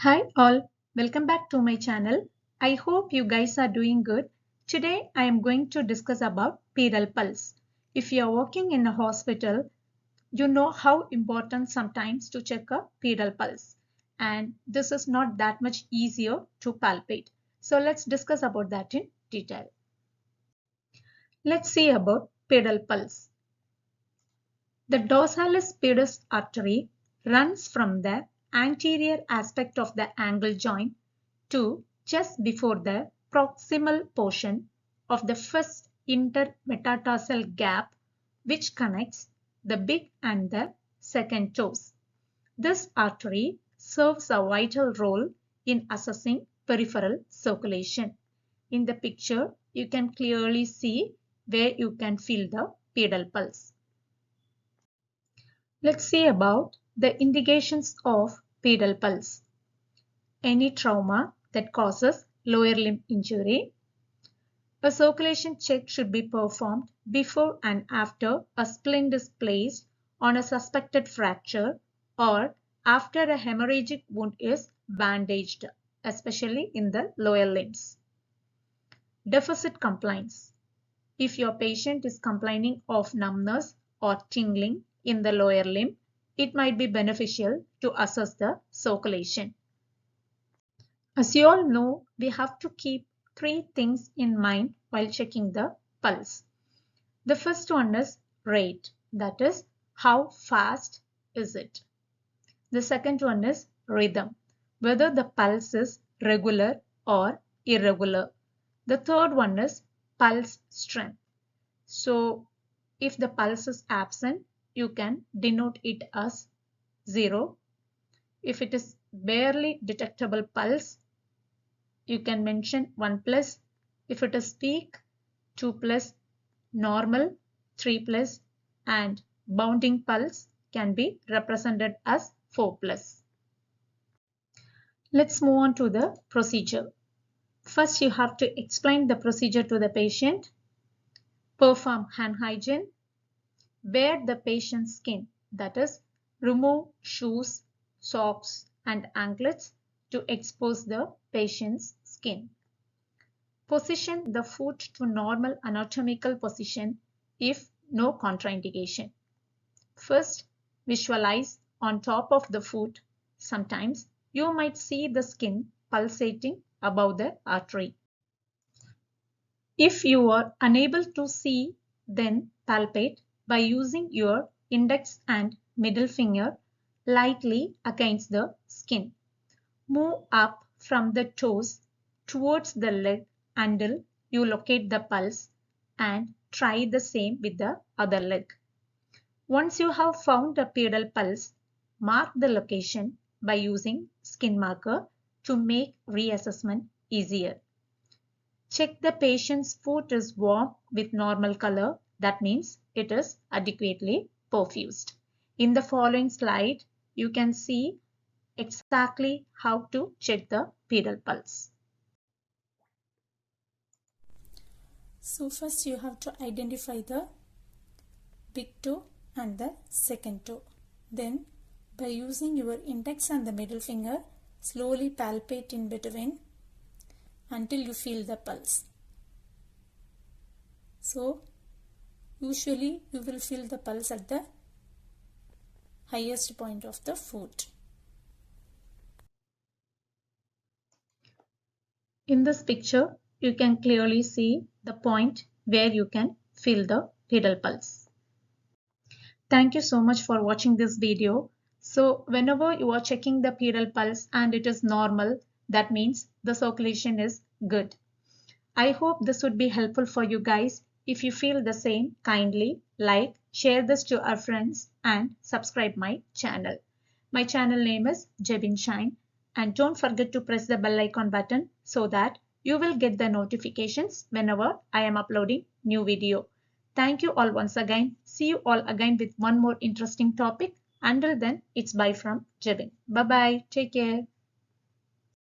Hi all, welcome back to my channel. I hope you guys are doing good. Today I am going to discuss about pedal pulse. If you are working in a hospital, you know how important sometimes to check a pedal pulse. And this is not that much easier to palpate. So let's discuss about that in detail. Let's see about pedal pulse. The dorsalis pedis artery runs from the anterior aspect of the angle joint to just before the proximal portion of the first intermetatarsal gap which connects the big and the second toes. This artery serves a vital role in assessing peripheral circulation. In the picture, you can clearly see where you can feel the pedal pulse. Let's see about the indications of pedal pulse. Any trauma that causes lower limb injury. A circulation check should be performed before and after a splint is placed on a suspected fracture or after a hemorrhagic wound is bandaged, especially in the lower limbs. Deficit compliance. If your patient is complaining of numbness or tingling in the lower limb, it might be beneficial to assess the circulation. As you all know, we have to keep three things in mind while checking the pulse. The first one is rate, that is, how fast is it? The second one is rhythm, whether the pulse is regular or irregular. The third one is pulse strength. So, if the pulse is absent, you can denote it as 0. If it is barely detectable pulse, you can mention 1 plus. If it is peak, 2 plus, normal, 3 plus, and bounding pulse can be represented as 4 plus. Let's move on to the procedure. First, you have to explain the procedure to the patient, perform hand hygiene, wear the patient's skin, that is, remove shoes, socks, and anklets to expose the patient's skin. Position the foot to normal anatomical position if no contraindication. First, visualize on top of the foot. Sometimes you might see the skin pulsating above the artery. If you are unable to see, then palpate by using your index and middle finger lightly against the skin. Move up from the toes towards the leg until you locate the pulse and try the same with the other leg. Once you have found a pedal pulse, mark the location by using skin marker to make reassessment easier. Check the patient's foot is warm with normal color. That means it is adequately perfused. In the following slide, you can see exactly how to check the pedal pulse. So first you have to identify the big toe and the second toe. Then by using your index and the middle finger, slowly palpate in between until you feel the pulse. So usually you will feel the pulse at the highest point of the foot. In this picture, you can clearly see the point where you can feel the pedal pulse. Thank you so much for watching this video. So whenever you are checking the pedal pulse and it is normal, that means the circulation is good. I hope this would be helpful for you guys. If you feel the same, kindly like, share this to our friends and subscribe my channel. My channel name is Jebin Shine, and don't forget to press the bell icon button so that you will get the notifications whenever I am uploading new video. Thank you all once again. See you all again with one more interesting topic. Until then, it's bye from Jebin. Bye bye. Take care.